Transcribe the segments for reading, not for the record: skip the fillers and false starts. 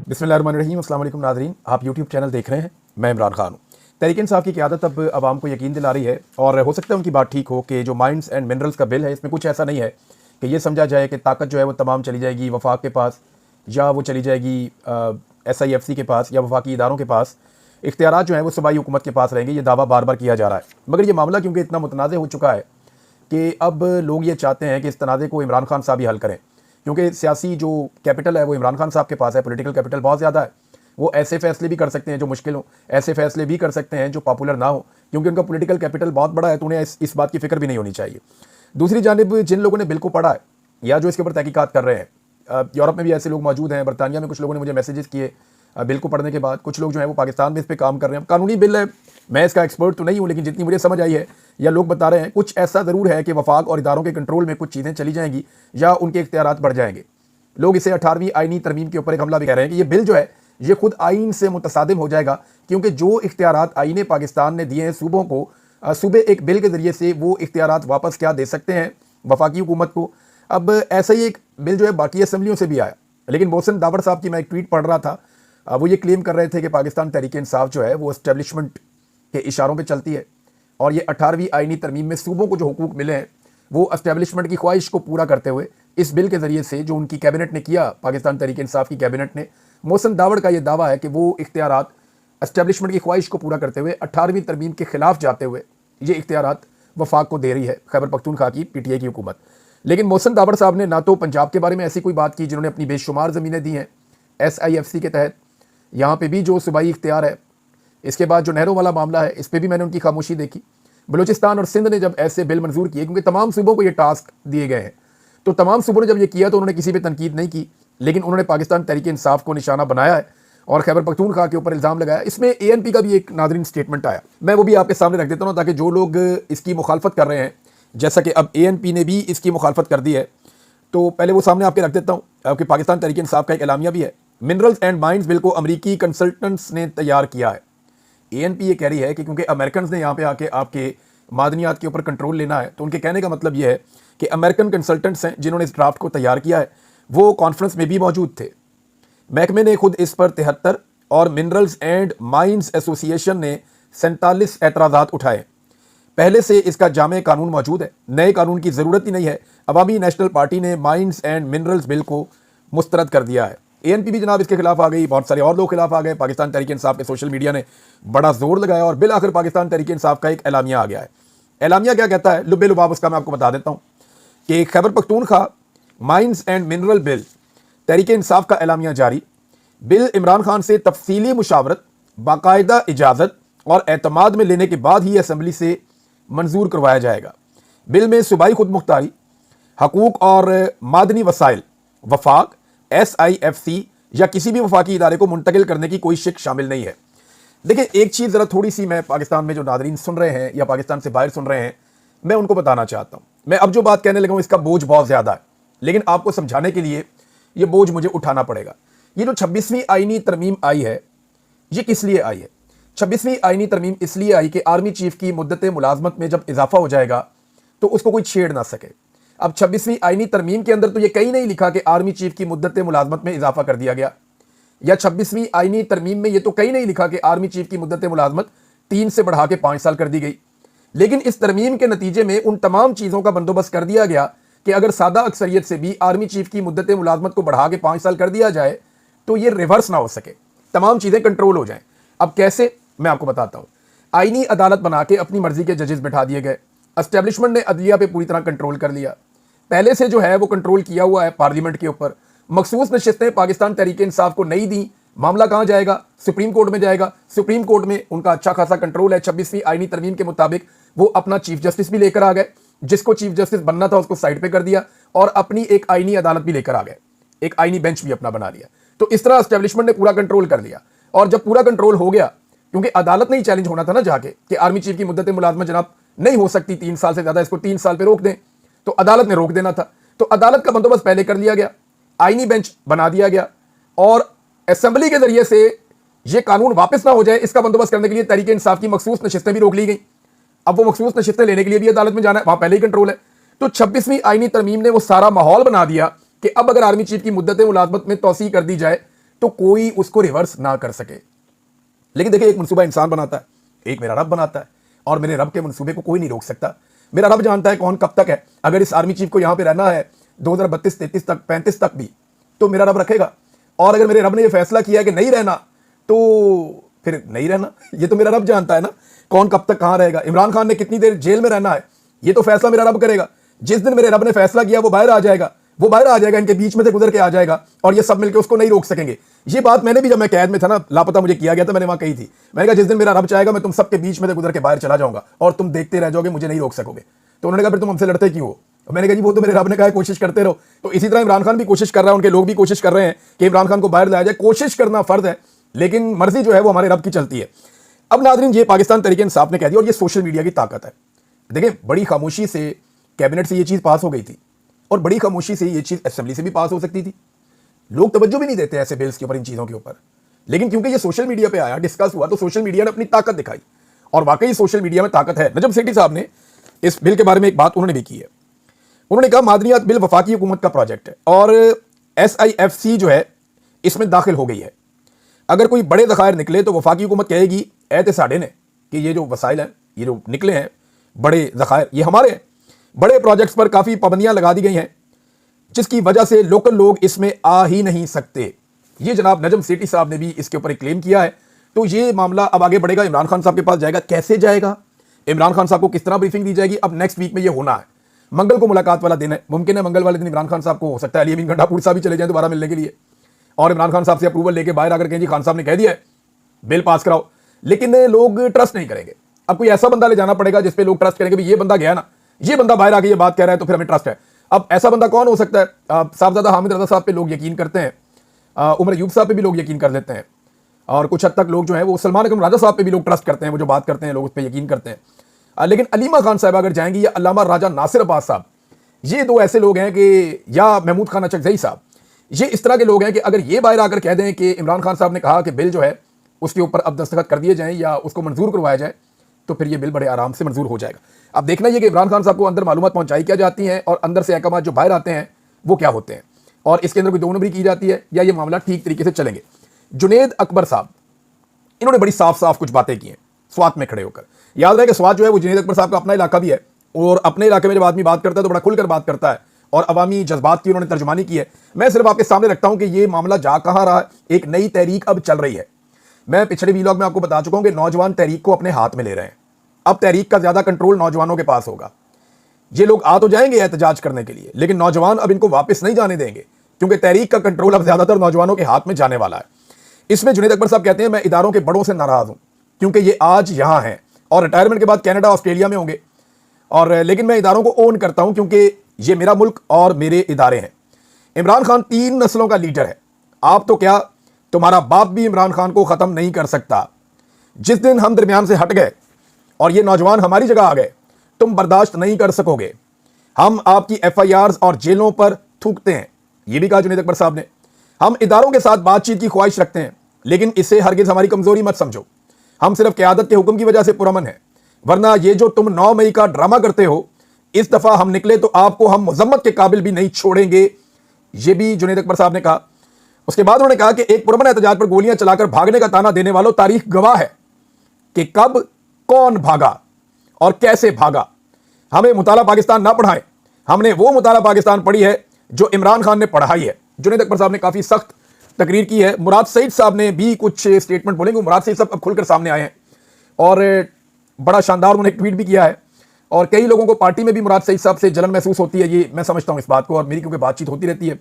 बिस्मिल्लाहिर्रहमानिर्रहीम। अस्सलाम वालेकुम नाज़रीन, आप यूट्यूब चैनल देख रहे हैं। मैं इमरान खान हूँ। तहरीक इंसाफ की क़यादत अब आवाम को यकीन दिला रही है और हो सकता है उनकी बात ठीक हो कि जो माइंस एंड मिनरल्स का बिल है इसमें कुछ ऐसा नहीं है कि ये समझा जाए कि ताकत जो है वो तमाम चली जाएगी वफाक के पास या वो चली जाएगी SIFC के पास या वफाकी इदारों के पास। इख्तियारात जो हैं वो सूबाई हुकूमत के पास रहेंगे, ये दावा बार बार किया जा रहा है। मगर ये मामला क्योंकि इतना मुतनाज़ हो चुका है कि अब लोग ये चाहते हैं कि इस तनाज़े को इमरान खान साहब ही हल करें, क्योंकि सियासी जो कैपिटल है वो इमरान खान साहब के पास है। पॉलिटिकल कैपिटल बहुत ज़्यादा है। वो ऐसे फैसले भी कर सकते हैं जो मुश्किल हो, ऐसे फैसले भी कर सकते हैं जो पॉपुलर ना हो, क्योंकि उनका पॉलिटिकल कैपिटल बहुत बड़ा है। तो उन्हें इस बात की फिक्र भी नहीं होनी चाहिए। दूसरी जानिब जिन लोगों ने बिल को पढ़ा है या जो इसके ऊपर तहकीकात कर रहे हैं, यूरोप में भी ऐसे लोग मौजूद हैं, बरतानिया में कुछ लोगों ने मुझे मैसेजेस किए बिल को पढ़ने के बाद। कुछ लोग जो है वो पाकिस्तान में इस पर काम कर रहे हैं। कानूनी बिल है, मैं इसका एक्सपर्ट तो नहीं हूँ, लेकिन जितनी मुझे समझ आई है या लोग बता रहे हैं, कुछ ऐसा ज़रूर है कि वफाक और इदारों के कंट्रोल में कुछ चीज़ें चली जाएंगी या उनके इख्तियारात बढ़ जाएंगे। लोग इसे 18वीं आईनी तरमीम के ऊपर एक हमला भी कह रहे हैं कि ये बिल जो है ये खुद आइन से मुतसादिम हो जाएगा, क्योंकि जो इख्तियारात आईने पाकिस्तान ने दिए हैं सूबों को, सूबे एक बिल के ज़रिए से वो इख्तियारात वापस क्या दे सकते हैं वफाकी हुकूमत को। अब ऐसा ही एक बिल जो है बाकी असम्बलियों से भी आया, लेकिन मोहसिन दावड़ साहब की मैं एक ट्वीट पढ़ रहा था, वो ये क्लेम कर रहे थे कि पाकिस्तान तहरीक इंसाफ जो है वो एस्टेब्लिशमेंट के इशारों पे चलती है और ये 18वीं आईनी तरमीम में सूबों को जो हुकूक मिले हैं वो एस्टेब्लिशमेंट की ख्वाहिश को पूरा करते हुए इस बिल के ज़रिए से जो उनकी कैबिनेट ने किया, पाकिस्तान तहरीक इंसाफ की कैबिनेट ने, मोहसिन दावड़ का ये दावा है कि वो इख्तियारात एस्टेब्लिशमेंट की ख्वाहिश को पूरा करते हुए 18वीं तरमीम के खिलाफ जाते हुए ये इख्तियारात वफाक को दे रही है खैबर पख्तूनख्वा की PTI की हुकूमत। लेकिन मोहसिन दावड़ साहब ने ना तो पंजाब के बारे में ऐसी कोई बात की जिन्होंने अपनी बेशुमार ज़मीनें दी हैं SIFC के तहत, यहाँ पे भी जो सूबाई इख्तियार है, इसके बाद जो नहरों वाला मामला है इस पर भी मैंने उनकी खामोशी देखी। बलूचिस्तान और सिंध ने जब ऐसे बिल मंजूर किए, क्योंकि तमाम सूबों को ये टास्क दिए गए हैं, तो तमाम सूबों ने जब ये किया तो उन्होंने किसी पे तनकीद नहीं की, लेकिन उन्होंने पाकिस्तान तहरीक इंसाफ को निशाना बनाया है और खैबर पख्तूनख्वा के ऊपर इल्ज़ाम लगाया। इसमें ANP का भी एक नाज़रीन स्टेटमेंट आया, मैं वो भी आपके सामने रख देता हूँ ताकि जो लोग इसकी मुखालफत कर रहे हैं, जैसा कि अब ANP ने भी इसकी मुखालफत कर दी है, तो पहले वो सामने आपके रख देता हूँ। आपके पाकिस्तान तहरीक इंसाफ का एक एलामिया भी है। मिनरल्स एंड माइंस बिल को अमरीकी कंसल्टेंट्स ने तैयार किया है। ANP ये कह रही है कि क्योंकि अमेरिकन ने यहाँ पे आके आपके मादनियात के ऊपर कंट्रोल लेना है, तो उनके कहने का मतलब ये है कि अमेरिकन कंसल्टेंट्स हैं जिन्होंने इस ड्राफ्ट को तैयार किया है, वो कॉन्फ्रेंस में भी मौजूद थे। महकमे ने खुद इस पर 73 और मिनरल्स एंड माइंस एसोसिएशन ने 47 एतराज़ात उठाए। पहले से इसका जामे कानून मौजूद है, नए कानून की ज़रूरत ही नहीं है। अवामी नेशनल पार्टी ने माइंस एंड मिनरल्स बिल को मुस्तरद कर दिया है। ANP भी जनाब इसके खिलाफ आ गई, बहुत सारे और लोग खिलाफ आ गए। पाकिस्तान तहरीक इंसाफ के सोशल मीडिया ने बड़ा जोर लगाया और बिल आखिर पाकिस्तान तहरीक इंसाफ का एक एलामिया आ गया है। एलामिया क्या कहता है, लुबे लुबाब उसका मैं आपको बता देता हूँ कि Khyber Pakhtunkhwa mines and mineral bill Tehreek Insaf का एलामिया जारी। बिल इमरान खान से तफसीली मुशावरत, बाकायदा इजाज़त और एतमाद में लेने के बाद ही असम्बली से मंजूर करवाया जाएगा। बिल में सूबाई खुद मुख्तारी, हकूक और मादनी वसाइल वफाक, SIFC या किसी भी वफाकी इदारे को मुंतकिल करने की कोई शिक शामिल नहीं है। देखिए एक चीज़ ज़रा थोड़ी सी मैं पाकिस्तान में जो नाज़रीन सुन रहे हैं या पाकिस्तान से बाहर सुन रहे हैं, मैं उनको बताना चाहता हूँ। मैं अब जो बात कहने लगा हूँ इसका बोझ बहुत ज़्यादा है, लेकिन आपको समझाने के लिए ये बोझ मुझे उठाना पड़ेगा। ये जो 26वीं आईनी तरमीम आई है, ये किस लिए आई है? 26वीं आईनी तरमीम इसलिए आई कि आर्मी चीफ की मुद्दत मुलाजमत में जब इजाफा हो जाएगा तो उसको कोई छेड़ ना सके। अब 26वीं आईनी तरमीम के अंदर तो ये कहीं नहीं लिखा कि आर्मी चीफ की मुद्दत मुलाजमत में इजाफा कर दिया गया, या 26वीं आईनी तरमीम में ये तो कहीं नहीं लिखा कि आर्मी चीफ की मुद्दत मुलाजमत 3 से बढ़ा के 5 साल कर दी गई। लेकिन इस तरमीम के नतीजे में उन तमाम चीज़ों का बंदोबस्त कर दिया गया कि अगर सादा अक्सरियत से भी आर्मी चीफ की मुद्दत मुलाजमत को बढ़ा के 5 साल कर दिया जाए तो ये रिवर्स ना हो सके, तमाम चीज़ें कंट्रोल हो जाएं। अब कैसे, मैं आपको बताता हूँ। आईनी अदालत बना के अपनी मर्जी के जजेस बैठा दिए गए। एस्टेब्लिशमेंट ने अदलिया पे पूरी तरह कंट्रोल कर लिया। पहले से जो है वो कंट्रोल किया हुआ है पार्लियामेंट के ऊपर। मखसूस नशिस्तें पाकिस्तान तहरीक इंसाफ को नहीं दी। मामला कहाँ जाएगा? सुप्रीम कोर्ट में जाएगा। सुप्रीम कोर्ट में उनका अच्छा खासा कंट्रोल है। 26वीं आईनी तरमीम के मुताबिक वो अपना चीफ जस्टिस भी लेकर आ गए, जिसको चीफ जस्टिस बनना था उसको साइड पे कर दिया, और अपनी एक आईनी अदालत भी लेकर आ गए, एक आईनी बेंच भी अपना बना लिया। तो इस तरह एस्टेब्लिशमेंट ने पूरा कंट्रोल कर लिया। और जब पूरा कंट्रोल हो गया, क्योंकि अदालत नहीं चैलेंज होना था ना जाके कि आर्मी चीफ की मुद्दत मुलाजमत जनाब नहीं हो सकती 3 साल से ज्यादा, इसको 3 साल पे रोक दें, तो अदालत ने रोक देना था। तो अदालत का बंदोबस्त पहले कर लिया गया, आईनी बेंच बना दिया गया, और असेंबली के जरिए से ये कानून वापस ना हो जाए इसका बंदोबस्त करने के लिए तहरीक इंसाफ की मखसूस नशिस्तें भी रोक ली गई। अब वो मखसूस नशिस्तें लेने के लिए भी अदालत में जाना है, वहां पहले ही कंट्रोल है। तो 26वीं आईनी तरमीम ने वो सारा माहौल बना दिया कि अब अगर आर्मी चीफ की मुद्दत मुलाजमत में तोसी कर दी जाए तो कोई उसको रिवर्स ना कर सके। लेकिन देखिए, एक मनसूबा इंसान बनाता है, एक मेरा रब बनाता है, और मेरे रब के मनसूबे को कोई नहीं रोक सकता। मेरा रब जानता है कौन कब तक है। अगर इस आर्मी चीफ को यहां पे रहना है 2032, 33 तक, 35 तक भी, तो मेरा रब रखेगा। और अगर मेरे रब ने यह फैसला किया कि नहीं रहना, तो फिर नहीं रहना। ये तो मेरा रब जानता है ना कौन कब तक कहां रहेगा। इमरान खान ने कितनी देर जेल में रहना है, ये तो फैसला मेरा रब करेगा। जिस दिन मेरे रब ने फैसला किया वो बाहर आ जाएगा, वो बाहर आ जाएगा, इनके बीच में से गुजर के आ जाएगा, और ये सब मिलकर उसको नहीं रोक सकेंगे। ये बात मैंने भी, जब मैं कैद में था ना, लापता मुझे किया गया था, मैंने वहां कही थी। मैंने कहा जिस दिन मेरा रब चाहेगा मैं तुम सबके बीच में से गुजर के बाहर चला जाऊंगा और तुम देखते रह जाओगे, मुझे नहीं रोक सकोगे। तो उन्होंने कहा फिर तुम हमसे लड़ते क्यों हो? मैंने कहा जी वो तो मेरे रब ने कहा कोशिश करते रहो। तो इसी तरह इमरान खान भी कोशिश कर रहा है, उनके लोग भी कोशिश कर रहे हैं कि इमरान खान को बाहर लाया जाए। कोशिश करना फर्ज है, लेकिन मर्जी जो है वो हमारे रब की चलती है। अब नाज़रीन, ये पाकिस्तान तहरीक इंसाफ ने कह दिया, और ये सोशल मीडिया की ताकत है। देखिए, बड़ी खामोशी से कैबिनेट से ये चीज़ पास हो गई थी, और बड़ी खामोशी से ये चीज़ असेंबली से भी पास हो सकती थी। लोग तवज्जो भी नहीं देते ऐसे बिल्स के ऊपर, इन चीज़ों के ऊपर। लेकिन क्योंकि ये सोशल मीडिया पे आया, डिस्कस हुआ, तो सोशल मीडिया ने अपनी ताकत दिखाई, और वाकई सोशल मीडिया में ताकत है। नजम सेठी साहब ने इस बिल के बारे में एक बात उन्होंने भी की है। उन्होंने कहा मादनियात बिल वफाकी हुकूमत का प्रोजेक्ट है, और SIFC जो है इसमें दाखिल हो गई है। अगर कोई बड़े ज़खायर निकले तो वफाकी हुकूमत कहेगी ऐते साढ़े ने कि ये जो वसाइल हैं, ये जो निकले हैं बड़े ज़खायर, ये हमारे हैं। बड़े प्रोजेक्ट्स पर काफ़ी पाबंदियां लगा दी गई हैं, जिसकी वजह से लोकल लोग इसमें आ ही नहीं सकते। ये जनाब नजम सेठी साहब ने भी इसके ऊपर एक क्लेम किया है। तो ये मामला अब आगे बढ़ेगा, इमरान खान साहब के पास जाएगा। कैसे जाएगा, इमरान खान साहब को किस तरह ब्रीफिंग दी जाएगी, अब नेक्स्ट वीक में ये होना है। मंगल को मुलाकात वाला दिन है, मुमकिन है मंगल वाले दिन इमरान खान साहब को, हो सकता है अली अमीन गंडापुर साहब भी चले जाएं दोबारा मिलने के लिए, और इमरान खान साहब से अप्रूवल लेके बाहर आकर कहें जी खान साहब ने कह दिया है बिल पास कराओ। लेकिन लोग ट्रस्ट नहीं करेंगे। अब कोई ऐसा बंदा ले जाना पड़ेगा जिसपे लोग ट्रस्ट करेंगे, ये बंदा गया ना, ये बंदा बाहर आके ये बात कह रहा है, तो फिर हमें ट्रस्ट है। अब ऐसा बंदा कौन हो सकता है? साहबजादा हामिद रजा साहब पे लोग यकीन करते हैं, उमर अयूब साहब पे भी लोग यकीन कर लेते हैं, और कुछ हद तक लोग जो है वो सलमान अकरम राजा साहब पे भी लोग ट्रस्ट करते हैं, वो जो बात करते हैं लोग उस पर यकीन करते हैं। लेकिन अलीमा खान साहब अगर जाएंगी, या अल्लामा राजा नासिर अब्बास साहब, ये दो ऐसे लोग हैं कि, या महमूद खान अचकज़ई साहब, ये इस तरह के लोग हैं कि अगर ये बाहर आकर कह दें कि इमरान खान साहब ने कहा कि बिल जो है उसके ऊपर अब दस्तखत कर दिए जाएं या उसको मंजूर करवाया जाए, तो फिर ये बिल बड़े आराम से मंजूर हो जाएगा। अब देखना ये कि इमरान खान साहब को अंदर मालूमात पहुंचाई क्या जाती हैं, और अंदर से अहकाम जो बाहर आते हैं वो क्या होते हैं, और इसके अंदर कोई दो नंबरी की जाती है, या ये मामला ठीक तरीके से चलेंगे। जुनेद अकबर साहब, इन्होंने बड़ी साफ साफ कुछ बातें की हैं स्वात में खड़े होकर। याद रहे कि स्वात जो है वो जुनेद अकबर साहब का अपना इलाका भी है, और अपने इलाके में जब आदमी बात करता है तो बड़ा खुलकर बात करता है, और अवामी जज्बात की उन्होंने तर्जुमानी की है। मैं सिर्फ आपके सामने रखता हूं कि ये मामला जा कहां रहा है। एक नई तहरीक अब चल रही है। मैं पिछले वीलॉग में आपको बता चुका हूं कि नौजवान तहरीक को अपने हाथ में ले रहे हैं। अब तहरीक का ज्यादा कंट्रोल नौजवानों के पास होगा। ये लोग आ तो जाएंगे एहतजाज करने के लिए, लेकिन नौजवान अब इनको वापस नहीं जाने देंगे, क्योंकि तहरीक का कंट्रोल अब ज्यादातर नौजवानों के हाथ में जाने वाला है। इसमें जुनेद अकबर साहब कहते हैं मैं इदारों के बड़ों से नाराज हूं, क्योंकि ये आज यहां हैं और रिटायरमेंट के बाद कनाडा ऑस्ट्रेलिया में होंगे, और लेकिन मैं इदारों को ओन करता हूं क्योंकि ये मेरा मुल्क और मेरे इदारे हैं। इमरान खान 3 नस्लों का लीडर है। आप तो क्या, तुम्हारा बाप भी इमरान खान को खत्म नहीं कर सकता। जिस दिन हम दरमियान से हट गए और ये नौजवान हमारी जगह आ गए, तुम बर्दाश्त नहीं कर सकोगे। हम आपकी FIRs और जेलों पर थूकते हैं, ये भी कहा जुनेद अकबर साहब ने। हम इदारों के साथ बातचीत की ख्वाहिश रखते हैं, लेकिन इसे हरगिज हमारी कमजोरी मत समझो। हम सिर्फ क़यादत के हुक्म की वजह से पुरअमन है, वरना ये जो तुम 9 मई का ड्रामा करते हो, इस दफा हम निकले तो आपको हम मुजम्मत के काबिल भी नहीं छोड़ेंगे। ये भी जुनेद अकबर साहब ने कहा। उसके बाद उन्होंने कहा कि एक पुरअमन एहतजाज पर गोलियां चलाकर भागने का ताना देने वालों, तारीख गवाह है कि कब कौन भागा और कैसे भागा। हमें मुताला पाकिस्तान ना पढ़ाएं, हमने वो मुताला पाकिस्तान पढ़ी है जो इमरान खान ने पढ़ाई है। जुनेद अकबर साहब ने काफी सख्त तकरीर की है। मुराद सईद साहब ने भी कुछ स्टेटमेंट बोलेंगे। मुराद सईद साहब अब खुलकर सामने आए हैं और बड़ा शानदार उन्होंने एक ट्वीट भी किया है, और कई लोगों को पार्टी में भी मुराद सईद साहब से जलन महसूस होती है। ये मैं समझता हूं इस बात को, और मेरी क्योंकि बातचीत होती रहती है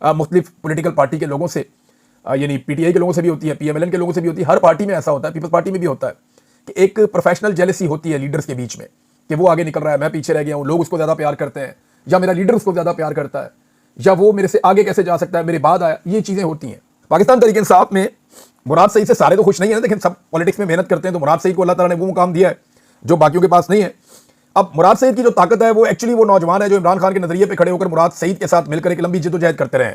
मुख्तलिफ पॉलिटिकल पार्टी के लोगों से, यानी PTI के लोगों से भी होती है, PMLN के लोगों से भी होती है। हर पार्टी में ऐसा होता है, पीपल्स पार्टी में भी होता है कि एक प्रोफेशनल जेलसी होती है लीडर्स के बीच में, कि वो आगे निकल रहा है, मैं पीछे रह गया हूं, लोग उसको ज्यादा प्यार करते हैं, या मेरा लीडर उसको ज्यादा प्यार करता है, या वो मेरे से आगे कैसे जा सकता है, मेरे बाद आया। ये चीजें होती हैं पाकिस्तान तहरीक इंसाफ में। मुराद सईद से सारे तो खुश नहीं है, लेकिन सब पॉलिटिक्स में मेहनत करते हैं, तो मुराद सईद को अल्लाह ताला ने वो मुकाम दिया है जो बाकियों के पास नहीं है। अब मुराद सईद की जो ताकत है वो एक्चुअली वो नौजवान है जो इमरान खान के नजरिए पे खड़े होकर मुराद सईद के साथ मिलकर एक लंबी जद्दोजहद करते रहे,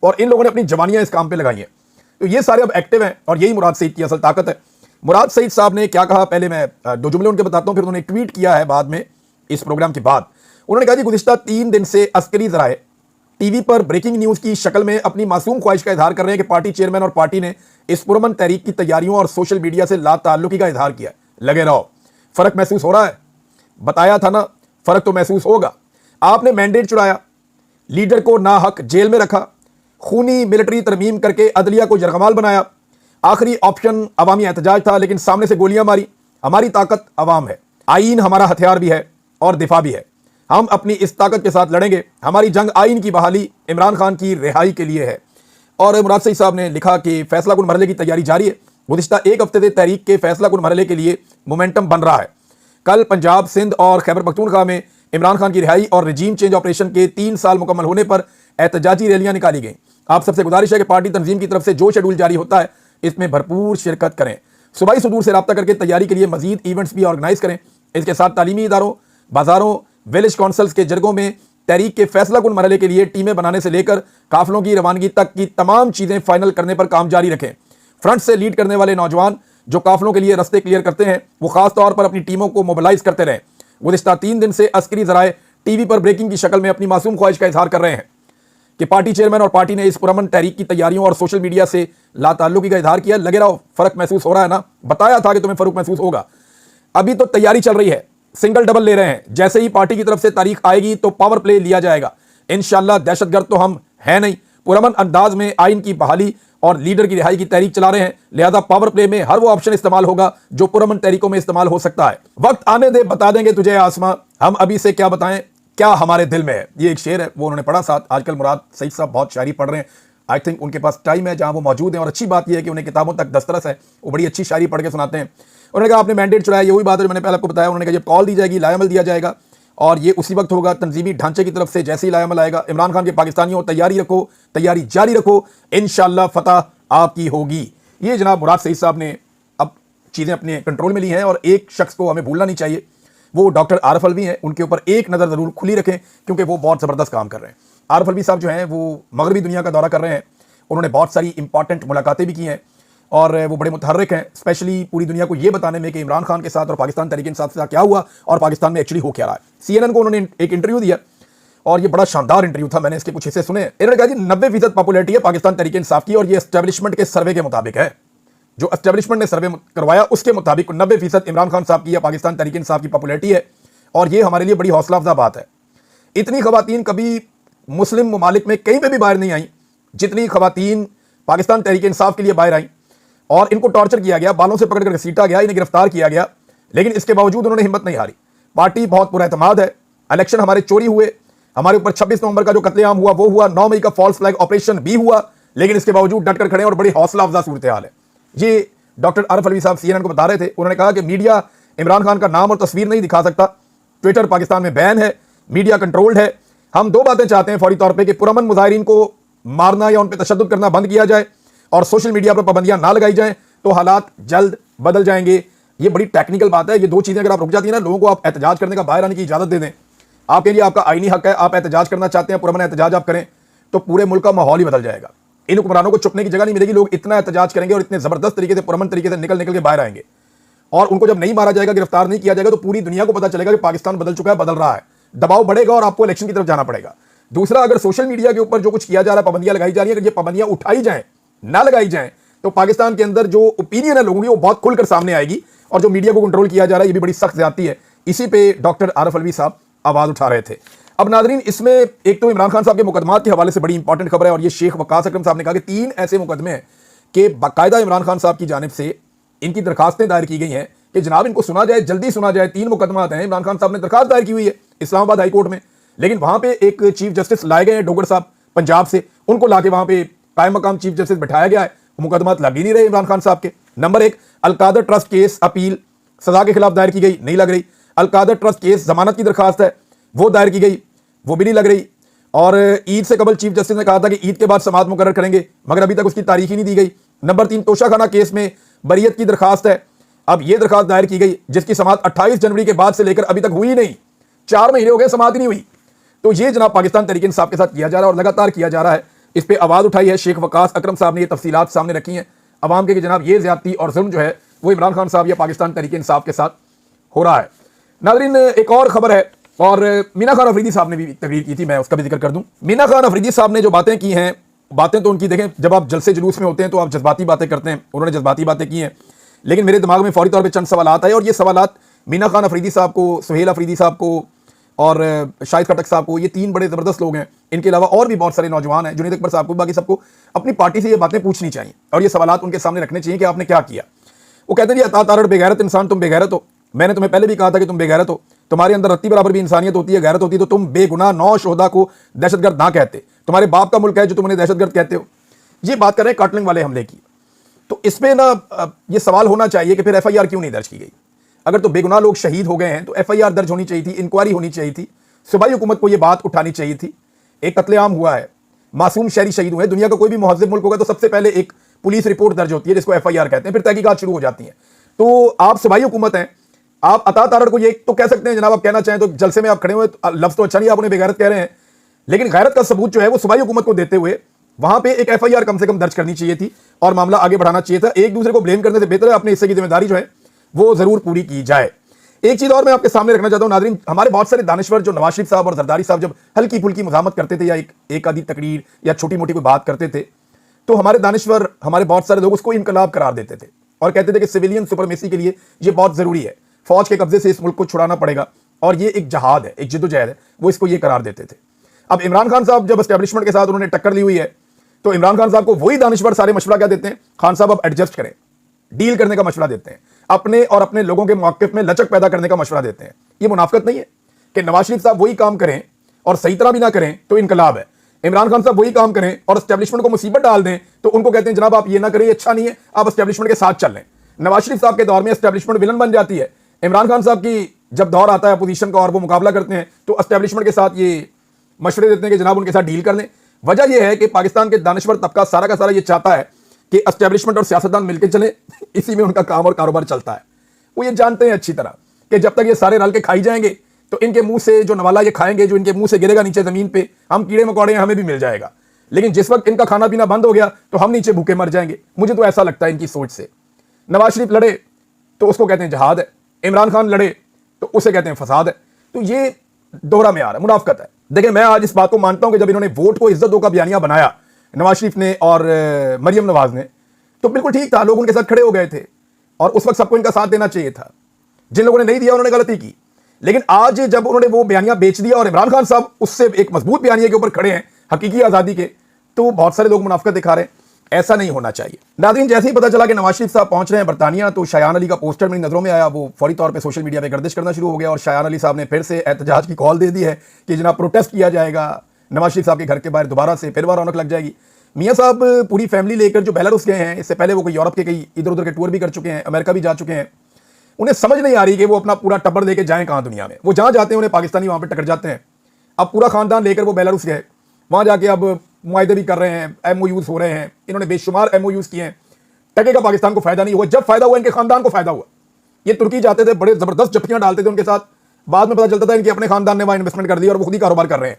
और इन लोगों ने अपनी जवानियां इस काम पे लगाई हैं। तो ये सारे अब एक्टिव हैं, और यही मुराद सईद की असल ताकत है। मुराद सईद साहब ने क्या कहा, पहले मैं 2 जुमले उनके बताता हूं, फिर उन्होंने ट्वीट किया है बाद में इस प्रोग्राम के बाद। उन्होंने कहा कि गुज़िश्ता 3 दिन से अस्करी ज़राए टीवी पर ब्रेकिंग न्यूज की शक्ल में अपनी मासूम ख्वाहिश का इजहार कर रहे हैं कि पार्टी चेयरमैन और पार्टी ने इस पुरअमन तहरीक की तैयारियों और सोशल मीडिया से लाताल्लुकी का इजहार किया। लगे रहो, फर्क महसूस हो रहा है? बताया था ना, फर्क तो महसूस होगा। आपने मैंडेट चुराया, लीडर को नाहक जेल में रखा, खूनी मिलिट्री तरमीम करके अदलिया को यरगमाल बनाया। आखिरी ऑप्शन अवामी एहतजाज था, लेकिन सामने से गोलियां मारी। हमारी ताकत अवाम है, आईन हमारा हथियार भी है और दिफा भी है। हम अपनी इस ताकत के साथ लड़ेंगे। हमारी जंग आईन की बहाली, इमरान खान की रिहाई के लिए है। और मुराद सईद साहब ने लिखा कि फैसला कुन मरहले की तैयारी जारी है। गुज़िश्ता एक हफ्ते से तहरीक के फैसला कुन मरहले के लिए मोमेंटम बन रहा है। कल पंजाब, सिंध और खैबर पख्तूनख्वा में इमरान खान की रिहाई और रजीम चेंज ऑपरेशन के 3 साल मुकम्मल होने पर एहतजाजी रैलियां निकाली गई। आप सबसे गुजारिश है कि पार्टी तंजीम की तरफ से जो शेड्यूल जारी होता है इसमें भरपूर शिरकत करें। सूबाई सुदूर से रब्ता करके तैयारी के लिए मजीद इवेंट्स भी ऑर्गेनाइज करें। इसके साथ तालीमी इदारों, बाजारों, विलेज काउंसिल्स के जरगों में तहरीक के फैसला कुन मरहले के लिए टीमें बनाने से लेकर काफिलों की रवानगी तक की तमाम चीज़ें फाइनल करने पर काम जारी रखें। फ्रंट से लीड करने वाले नौजवान जो काफिलों के लिए रास्ते क्लियर करते हैं, वो खास तौर पर अपनी टीमों को मोबिलाइज करते रहें। गुज़िश्ता 3 दिन से अस्करी ज़राए टीवी पर ब्रेकिंग की शक्ल में अपनी मासूम ख्वाहिश का इजहार कर रहे हैं कि पार्टी चेयरमैन और पार्टी ने इस पुरअमन तहरीक की तैयारियों और सोशल मीडिया से लाताल्लुकी का इजहार किया। लगे रहो, फर्क महसूस हो रहा है ना? बताया था कि तुम्हें फर्क महसूस होगा। अभी तो तैयारी चल रही है, सिंगल डबल ले रहे हैं। जैसे ही पार्टी की तरफ से तारीख आएगी तो पावर प्ले लिया जाएगा इंशाअल्लाह। दहशतगर्द तो हम हैं नहीं, पुरअमन अंदाज में आइन की बहाली और लीडर की रिहाई की तहरीक चला रहे हैं। लिहाजा पावर प्ले में हर वो ऑप्शन इस्तेमाल होगा जो पुरअमन तहरीकों में इस्तेमाल हो सकता है। वक्त आने दे, बता देंगे तुझे आसमां, हम अभी से क्या बताएं क्या हमारे दिल में है। ये एक शेर है, वो उन्होंने पढ़ा साथ। आजकल मुराद सईद साहब बहुत शायरी पढ़ रहे हैं। आई थिंक उनके पास टाइम है जहां वो मौजूद हैं, और अच्छी बात यह है कि उन्हें किताबों तक दस्तरस है। वो बड़ी अच्छी शायरी पढ़ के सुनाते हैं। उन्होंने कहा आपने मैंडेट चुराया, ये वही बात है जो मैंने पहले आपको बताया। उन्होंने कहा जब कॉल दी जाएगी लायामल दिया जाएगा, और ये उसी वक्त होगा तंजीमी ढांचे की तरफ से जैसे ही लायामल आएगा। इमरान खान के पाकिस्तानियों, तैयारी रखो, तैयारी जारी रखो, इंशाअल्लाह फतह आपकी होगी। ये जनाब मुराद सईद साहब ने अब चीज़ें अपने कंट्रोल में ली हैं, और एक शख्स को हमें भूलना नहीं चाहिए, वो डॉक्टर आरिफ अलवी हैं। उनके ऊपर एक नज़र ज़रूर खुली रखें, क्योंकि वो बहुत ज़बरदस्त काम कर रहे हैं। आरिफ अलवी साहब जो हैं वो मगरबी दुनिया का दौरा कर रहे हैं। उन्होंने बहुत सारी इंपॉर्टेंट मुलाकातें भी की हैं, और वो बड़े मुतहर्रिक हैं, स्पेशली पूरी दुनिया को ये बताने में कि इमरान खान के साथ और पाकिस्तान तहरीक इंसाफ के साथ क्या हुआ और पाकिस्तान में एक्चुअली हो क्या रहा है। CNN को उन्होंने एक इंटरव्यू दिया, और ये बड़ा शानदार इंटरव्यू था। मैंने इसके कुछ हिस्से सुने। इन्होंने कहा जी 90% पॉपुलैरिटी है पाकिस्तान तहरीक इंसाफ की, और ये एस्टेब्लिशमेंट के सर्वे के मुताबिक है। जो एस्टेब्लिशमेंट ने सर्वे करवाया उसके मुताबिक 90% इमरान खान साहब की या पाकिस्तान तहरीक इंसाफ की पॉपुलैरिटी है, और ये हमारे लिए बड़ी हौसला अफजा बात है। इतनी खवातीन कभी मुस्लिम ममालिक में कहीं पर भी बाहर नहीं आई जितनी खवातीन पाकिस्तान तहरीक इंसाफ के लिए बाहर आई, और इनको टॉर्चर किया गया, बालों से पकड़ कर घसीटा गया, इन्हें गिरफ्तार किया गया, लेकिन इसके बावजूद उन्होंने हिम्मत नहीं हारी। पार्टी बहुत पुरएतमाद है। इलेक्शन हमारे चोरी हुए, हमारे ऊपर 26 नवंबर का जो कत्लेआम हुआ वो हुआ, 9 मई का फॉल्स फ्लैग ऑपरेशन भी हुआ, लेकिन इसके बावजूद डट कर खड़े हैं और बड़ी हौसला अफजा सूरत हाल है। ये डॉक्टर आरिफ अलवी साहब CNN को बता रहे थे। उन्होंने कहा कि मीडिया इमरान खान का नाम और तस्वीर नहीं दिखा सकता, ट्विटर पाकिस्तान में बैन है, मीडिया कंट्रोल्ड है। हम 2 बातें चाहते हैं फौरी तौर पर कि पुरअमन मुजाहिरीन को मारना या उन पर तशद्दुद करना बंद किया जाए, और सोशल मीडिया पर पाबंदियां ना लगाई जाएं, तो हालात जल्द बदल जाएंगे। ये बड़ी टेक्निकल बात है। ये 2 चीज़ें अगर आप रुक जाती हैं ना, लोगों को आप एहतजाज करने का, बाहर आने की इजाज़त दे दें, आप कहिए आपका आईनी हक है, आप एहतजाज करना चाहते हैं, पुरअमन एहतजाज आप करें, तो पूरे मुल्क का माहौल ही बदल जाएगा। इन हुक्मरानों को चुपने की जगह नहीं मिलेगी। लोग इतना एहतजाज करेंगे और इतने ज़बरदस्त तरीके से, पुरअमन तरीके से निकल के बाहर आएंगे, और उनको जब नहीं मारा जाएगा, गिरफ्तार नहीं किया जाएगा, तो पूरी दुनिया को पता चलेगा कि पाकिस्तान बदल चुका है, बदल रहा है। दबाव बढ़ेगा और आपको इलेक्शन की तरफ जाना पड़ेगा। दूसरा, अगर सोशल मीडिया के ऊपर जो कुछ किया जा रहा है, पाबंदियां लगाई जा रही है, अगर ये पाबंदियां उठाई जाएं, ना लगाई जाएं, तो पाकिस्तान के अंदर जो ओपिनियन है लोगों की वो बहुत खुलकर सामने आएगी, और जो मीडिया को कंट्रोल किया जा रहा है ये भी बड़ी सख्त ज्यादती है। इसी पे डॉक्टर आरिफ अलवी साहब आवाज उठा रहे थे। अब नाजरीन, इसमें एक तो इमरान खान साहब के मुकदमात के हवाले से बड़ी इंपॉर्टेंट खबर है, और ये शेख वकास अकरम साहब ने कहा कि 3 ऐसे मुकदमे हैं कि बाकायदा इमरान खान साहब की जानिब से इनकी दरखास्तें दायर की गई हैं कि जनाब इनको सुना जाए, जल्दी सुना जाए। 3 मुकदमात हैं, इमरान खान साहब ने दरखास्त दायर की हुई है इस्लामाबाद हाई कोर्ट में, लेकिन वहां पे एक चीफ जस्टिस लाए गए हैं डोगर साहब पंजाब से, उनको लाके वहां पे कायम मकाम चीफ जस्टिस बैठाया गया है। मुकदमात लग ही नहीं रहे इमरान खान साहब के। Number 1, Al-Qadir trust case appeal सजा के खिलाफ दायर की गई, नहीं लग रही। अलकादर ट्रस्ट केस जमानत की दरखास्त है, वो दायर की गई, वो भी नहीं लग रही। और ईद से कबल चीफ जस्टिस ने कहा था कि ईद के बाद समाअत मुकर्रर करेंगे, मगर अभी तक उसकी तारीख ही नहीं दी गई। नंबर 3, तोशाखाना केस में बरियत की दरखास्त है, अब यह दरखास्त दायर की गई जिसकी समाअत 28 जनवरी के बाद से लेकर अभी तक हुई नहीं, 4 महीने हो गए, समाअत ही नहीं हुई। तो ये जनाब पाकिस्तान तहरीक इंसाफ के साथ किया जा रहा है, और लगातार किया जा रहा है। इस पर आवाज उठाई है शेख वकास अकरम साहब ने, ये तफसीलात सामने रखी हैं अवाम के कि जनाब ये ज्यादती और जुल्म जो है वो इमरान खान साहब या पाकिस्तान तहरीक इंसाफ के साथ हो रहा है। नाज़रीन, एक और खबर है और मीना खान अफरीदी साहब ने भी तकरीर की थी, मैं उसका भी जिक्र कर दूं। मीना खान अफरीदी साहब ने जो बातें की हैं, बातें तो उनकी देखें, जब आप जलसे जुलूस में होते हैं तो आप जज्बाती बातें करते हैं, उन्होंने जज्बाती बातें की हैं, लेकिन मेरे दिमाग में फौरी तौर पर चंद सवाल आए और ये सवाल मीना खान अफरीदी साहब को, सुहेल अफरीदी साहब को और शाहिद खटक साहब को, ये तीन बड़े ज़बरदस्त लोग हैं, इनके अलावा और भी बहुत सारे नौजवान हैं, जुनैद अकबर साहब को, बाकी सबको अपनी पार्टी से ये बातें पूछनी चाहिए और ये सवाल उनके सामने रखने चाहिए कि आपने क्या किया। वो कहते हैं अता तारड़ बेगैरत इंसान, तुम बेगैरत हो। मैंने तुम्हें पहले भी कहा था कि तुम बेगैरत हो, तुम्हारे अंदर रत्ती बराबर भी इंसानियत होती है, गैरत होती है, तो तुम बेगुनाह 9 शोहदा को दहशतगर्द ना कहते। तुम्हारे बाप का मुल्क है जो तुम उन्हें दहशतगर्द कहते हो। ये बात कर रहे हैं काटलिंग वाले हमले की। तो इस पर ना ये सवाल होना चाहिए कि फिर FIR क्यों नहीं दर्ज की गई? अगर तो बेगुनाह लोग शहीद हो गए हैं तो FIR दर्ज होनी चाहिए थी, इंक्वायरी होनी चाहिए थी, सूबाई हुकूमत को यह बात उठानी चाहिए थी। एक कत्लेआम हुआ है, मासूम शहरी शहीद हुए हैं। दुनिया का कोई भी मुहज़्ज़ब मुल्क होगा तो सबसे पहले एक पुलिस रिपोर्ट दर्ज होती है जिसको FIR कहते हैं, फिर तहकीकात शुरू हो जाती है। तो आप सूबाई हुकूमत हैं, आप अता तारड़ को ये तो कह सकते हैं जनाब, आप कहना चाहें तो जलसे में आप खड़े हुए, लफ्ज़ तो अच्छा नहीं, आप उन्हें बेगैरत कह रहे हैं, लेकिन गैरत का सबूत जो है वो सूबाई हुकूमत को देते हुए वहां पे एक FIR कम से कम दर्ज करनी चाहिए थी और मामला आगे बढ़ाना चाहिए था। एक दूसरे को ब्लेम करने से बेहतर है अपने हिस्से की जिम्मेदारी जो है वो जरूर पूरी की जाए। एक चीज और मैं आपके सामने रखना चाहता हूं नाज़रीन, हमारे बहुत सारे दानिश्वर जो नवाज शरीफ साहब और जरदारी साहब जब हल्की फुल्की मुज़ाहमत करते थे या एक आधी तकरीर या छोटी मोटी कोई बात करते थे, तो हमारे दानिश्वर, हमारे बहुत सारे लोग उसको इनकलाब करार देते थे और कहते थे कि सिविलियन सुपरमेसी के लिए ये बहुत जरूरी है, फौज के कब्जे से इस मुल्क को छुड़ाना पड़ेगा और ये एक जहाद है, एक जिद्दोजहद है, वो इसको ये करार देते थे। अब इमरान खान साहब जब एस्टेब्लिशमेंट के साथ उन्होंने टक्कर ली हुई है, तो इमरान खान साहब को वही दानिश्वर सारे मशवरा क्या देते हैं, खान साहब अब एडजस्ट करें, डील करने का मशवरा देते हैं, अपने और अपने लोगों के मौक़िफ़ में लचक पैदा करने का मशवरा देते हैं। ये मुनाफिकत नहीं है कि नवाज शरीफ साहब वही काम करें और सही तरह भी ना करें तो इनकलाब है, इमरान खान साहब वही काम करें और एस्टेब्लिशमेंट को मुसीबत डाल दें तो उनको कहते हैं जनाब आप ये ना करें, ये अच्छा नहीं है, आप एस्टेब्लिशमेंट के साथ चल लें। नवाज शरीफ साहब के दौर में एस्टेब्लिशमेंट विलन बन जाती है, इमरान खान साहब की जब दौर आता है अपोजिशन का और वो मुकाबला करते हैं तो एस्टेब्लिशमेंट के साथ ये मशवरे देते हैं कि जनाब उनके साथ डील कर लें। वजह यह है कि पाकिस्तान के दानिश्वर तबका सारा का सारा ये चाहता है कि एस्टेब्लिशमेंट और सियासतदान मिलकर चले, इसी में उनका काम और कारोबार चलता है। वो ये जानते हैं अच्छी तरह कि जब तक ये सारे रल के खाई जाएंगे तो इनके मुंह से जो नवाला ये खाएंगे, जो इनके मुंह से गिरेगा नीचे जमीन पे, हम कीड़े मकोड़े हमें भी मिल जाएगा, लेकिन जिस वक्त इनका खाना पीना बंद हो गया तो हम नीचे भूखे मर जाएंगे। मुझे तो ऐसा लगता है इनकी सोच से। नवाज शरीफ लड़े तो उसको कहते हैं जहाद है, इमरान खान लड़े तो उसे कहते हैं फसाद है। तो ये दोहरा मेयार है, मुनाफिकत है। देखिए मैं आज इस बात को मानता हूं कि जब इन्होंने वोट को इज्जत दो का बयानिया बनाया नवाज शरीफ ने और मरियम नवाज ने, तो बिल्कुल ठीक था, लोग उनके साथ खड़े हो गए थे और उस वक्त सबको इनका साथ देना चाहिए था। जिन लोगों ने नहीं दिया उन्होंने गलती की, लेकिन आज जब उन्होंने वो बयानिया बेच दिया और इमरान खान साहब उससे एक मजबूत बयानिया के ऊपर खड़े हैं हकीकी आज़ादी के, तो बहुत सारे लोग मुनाफिकत दिखा रहे हैं। ऐसा नहीं होना चाहिए। नाज़रीन जैसे ही पता चला कि नवाज शरीफ साहब पहुंच रहे हैं बरतानिया, तो शायान अली का पोस्टर मेरी नज़रों में आया, वो फौरी तौर पे सोशल मीडिया पे गर्दिश करना शुरू हो गया और शायान अली साहब ने फिर से एहतजाज की कॉल दे दी है कि जनाब प्रोटेस्ट किया जाएगा नवाज शरीफ साहब के घर के बाहर, दोबारा से फिर रौनक लग जाएगी। मियाँ साहब पूरी फैमिली लेकर जो बेलारूस गए हैं, इससे पहले वो कोई यूरोप के कई इधर उधर के टूर भी कर चुके हैं, अमेरिका भी जा चुके हैं, उन्हें समझ नहीं आ रही कि वो अपना पूरा टब्बर लेके जाएं कहाँ दुनिया में। वो जहाँ जाते हैं उन्हें पाकिस्तानी वहाँ पर टकर जाते हैं। अब पूरा खानदान लेकर वो बेलारूस गए, वहाँ जाके अब मुआहदे भी कर रहे हैं, MOUs हो रहे हैं, इन्होंने बेशुमार MOUs किए हैं। टके का पाकिस्तान को फायदा नहीं हुआ, जब फायदा हुआ इनके खानदान को फायदा हुआ। ये तुर्की जाते थे, बड़े जबरदस्त जफ्फियां डालते थे उनके साथ, बाद में पता चलता था इनके अपने खानदान ने वहाँ इन्वेस्टमेंट कर दी और वो खुद ही कारोबार कर रहे हैं।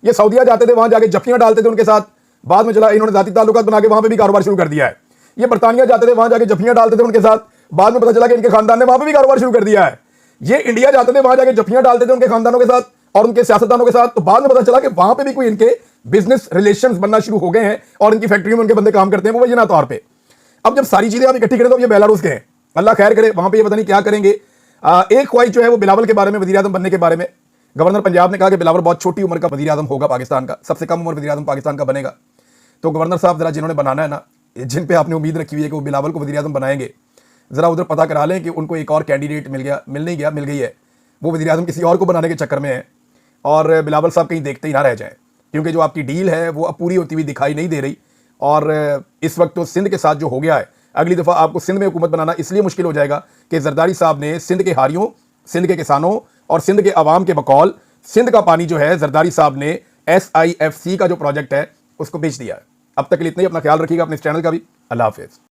ये सऊदीया जाते थे, वहाँ जाके जफ्फियां डालते थे उनके साथ, बाद में चला इन्होंने जाती ताल्लुकात बना के वहाँ पे भी कारोबार शुरू कर दिया है। ये बरतानिया जाते थे, वहाँ जाके जफ्फियां डालते थे उनके साथ, बाद में पता चला कि इनके खानदान ने वहाँ पे भी कारोबार शुरू कर दिया है। ये इंडिया जाते थे, वहाँ जाके जफ्फियां डालते थे उनके खानदानों के साथ और उनके सियासतदानों के साथ, तो बाद में पता चला कि वहाँ पे भी कोई इनके बिजनेस रिलेशंस बनना शुरू हो गए हैं और इनकी फैक्ट्री में उनके बंदे काम करते हैं वो वजह तौर पे। अब जब सारी चीजें आप इकट्ठी करें तो ये बेलारूस के हैं, अल्लाह खैर करे, वहां पे ये पता नहीं क्या करेंगे। एक ख्वाहिश जो है वो बिलावल के बारे में, वज़ीर आज़म बनने के बारे में, गवर्नर पंजाब ने कहा कि बिलावल बहुत छोटी उम्र का वज़ीर आज़म होगा पाकिस्तान का, सबसे कम उम्र वज़ीर आज़म पाकिस्तान का बनेगा। तो गवर्नर साहब जरा जिन्होंने बनाना है ना, जिन पे आपने उम्मीद रखी हुई है कि वो बिलावल को वज़ीर आज़म बनाएंगे, जरा उधर पता करा लें कि उनको एक और कैंडिडेट मिल गई है, वो वज़ीर आज़म किसी और को बनाने के चक्कर में है और बिलावल साहब कहीं देखते ही ना रह जाए, क्योंकि जो आपकी डील है वो अब पूरी होती हुई दिखाई नहीं दे रही। और इस वक्त तो सिंध के साथ जो हो गया है, अगली दफ़ा आपको सिंध में हुकूमत बनाना इसलिए मुश्किल हो जाएगा कि जरदारी साहब ने सिंध के हारियों, सिंध के किसानों और सिंध के अवाम के बकौल सिंध का पानी जो है जरदारी साहब ने SIFC का जो प्रोजेक्ट है उसको बेच दिया है। अब तक के लिए इतना ही। अपना ख्याल रखिएगा, अपने इस चैनल का भी। अल्लाह हाफिज़।